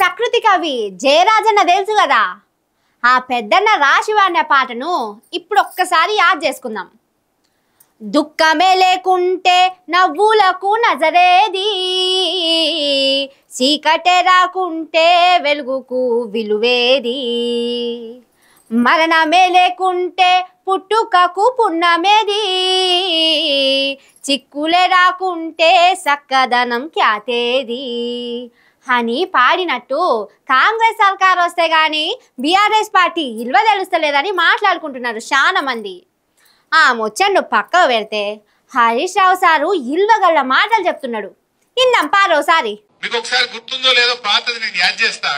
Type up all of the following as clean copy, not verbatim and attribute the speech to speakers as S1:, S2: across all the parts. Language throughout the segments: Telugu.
S1: చక్రుతి కవి జయరాజన్న తెలుసు కదా, ఆ పెద్దన్న రాశి వాడిన పాటను ఇప్పుడు ఒక్కసారి యాద్ చేసుకుందాం. దుఃఖమే లేకుంటే నవ్వులకు నజరేది, చీకటే రాకుంటే వెలుగుకు విలువేది, మరణమే లేకుంటే పుట్టుకకు పుణ్యమేది, చిక్కులే రాకుంటే సక్కదనం ఖ్యాతేది అని పాడినట్టు కాంగ్రెస్ సర్కార్ వస్తే గానీ బీఆర్ఎస్ పార్టీ ఇల్వ తెలుస్తలేదని మాట్లాడుకుంటున్నారు చాలా మంది. ఆ ముచ్చండు పక్కకు పెడితే హరీష్ రావు సారు ఇల్వగల్ల మాటలు చెప్తున్నాడు. ఇందాం పారోసారి.
S2: మీకు ఒకసారి గుర్తుందో లేదో పాతది నేను యాద్ చేస్తా.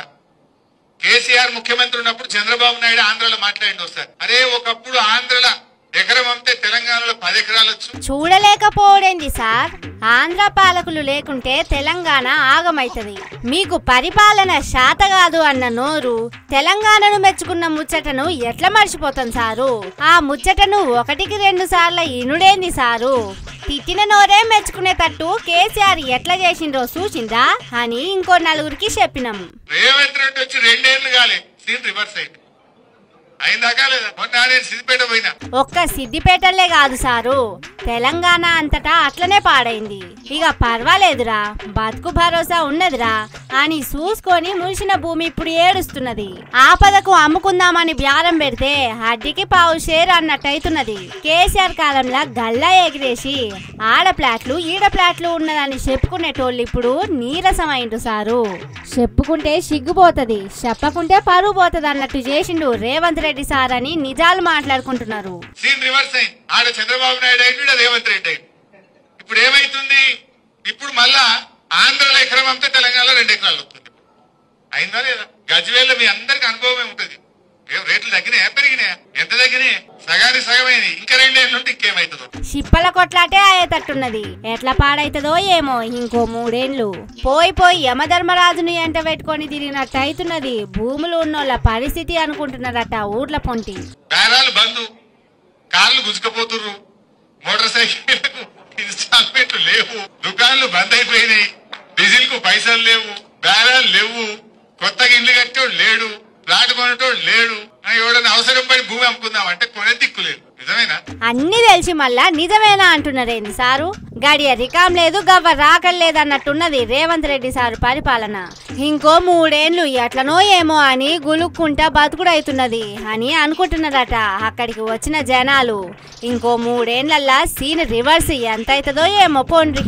S2: కేసీఆర్ ముఖ్యమంత్రి ఉన్నప్పుడు చంద్రబాబు నాయుడు ఆంధ్రలో మాట్లాడింది ఒకసారి. అరే ఒకప్పుడు ఆంధ్రలో ఎకరం అమ్మితే తెలంగాణలో 10 ఎకరాలు వచ్చు.
S1: చూడలేకపోవడేంది సార్, ఆంధ్ర పాలకులు లేకుంటే తెలంగాణ ఆగమైతది. మీకు పరిపాలన శాత కాదు అన్న నోరు తెలంగాణను మెచ్చుకున్న ముచ్చటను ఎట్లా మర్చిపోతాం సారు? ఆ ముచ్చటను 1కి 2 సార్లు ఇనుడేంది సారు? తిట్టిన నోరే మెచ్చుకునేటట్టు కేసీఆర్ ఎట్లా చేసిండ్రో చూసిందా అని ఇంకో 4గురికి చెప్పినాం.
S2: రేవంత్ రెడ్డి వచ్చి 2 ఏళ్లు కాలే, సీన్ రివర్స్ అయింది.
S1: ఒక్క సిద్దిపేటలే కాదు సారు, తెలంగాణ అంతటా అట్లనే పాడైంది. ఇక పర్వాలేదురా, బతుకు భరోసా ఉన్నదిరా అని చూసుకొని మురిసిన భూమి ఇప్పుడు ఏడుస్తున్నది. ఆపదకు అమ్ముకుందామని బ్యారం పెడితే అడ్డికి పావు షేర్ అన్నట్టయితున్నది. కేసీఆర్ కాలంలో గల్లా ఎగిరేసి ఆడ ప్లాట్లు ఈడ ప్లాట్లు ఉన్నదని చెప్పుకునేటోళ్ళు ఇప్పుడు నీరసమైండు సారు. చెప్పుకుంటే సిగ్గుపోతది, చెప్పకుంటే పరువు పోతది అన్నట్టు చేసిండు రేవంత్ రెడ్డి సార్ అని నిజాలు మాట్లాడుకుంటున్నారు.
S2: సీన్ రివర్స్ అయింది. ఆడ చంద్రబాబు నాయుడు అయింది, రేవంత్ రెడ్డి అయింది. ఇప్పుడు ఏమైతుంది? ఇప్పుడు మళ్ళా ఆంధ్రలో ఎకరం అంతా తెలంగాణలో 2 ఎకరాలు వస్తుంది. అయిందా లేదా? గజ్వేల్లో మీ అందరికి అనుభవమే ఉంటుంది. రేట్లు తగ్గినాయా పెరిగినాయా? ఎంత తగ్గినాయి? సగానికి సగమైంది. ఇంకా 2 ఏళ్ళ నుండి ఇంకేమైతుందో.
S1: చిప్పల కొట్లాటే అయ్యేటట్టున్నది. ఎట్లా పాడైతుందో ఏమో ఇంకో 3 ఏళ్ళు. పోయి యమధర్మరాజుని ఎంట పెట్టుకొని తిరిగినట్టు అవుతున్నది. భూములు ఉన్నోళ్ళ పరిస్థితి అనుకుంటున్నారట ఊర్ల పొంటి.
S2: బేరాలు బంధు, కార్లు గుంజుకపోతుర్రు, మోటార్ సైకిళ్లకు ఇన్స్టాల్మెంట్లు లేవు, దుకాణాలు బంద్ అయిపోయినాయి, డీజిల్ కు పైసలు లేవు, బేరాలు లేవు, కొత్తగా ఇల్లు కట్టేవాడు లేడు, ప్లాట్ కొనేటోడు లేడు. ఎవడన్నా అవసరం పడి భూమి అమ్ముకుందాం అంటే కొనే దిక్కులేదు. నిజమేనా?
S1: అన్ని తెలిసి మళ్ళా నిజమేనా అంటున్నారేంది సారు? గడియ రికాం లేదు, గవ్వ రాకలేదు అన్నట్టున్నది రేవంత్ రెడ్డి సారు పరిపాలన. ఇంకో 3 ఏళ్ళు ఎట్లనో ఏమో అని గులుక్కుంటా బతుకుడైతున్నది అని అనుకుంటున్నారట అక్కడికి వచ్చిన జనాలు. ఇంకో 3 ఏళ్లల్లా సీన్ రివర్స్ ఎంత అవుతుందో ఏమో పోండ్రి.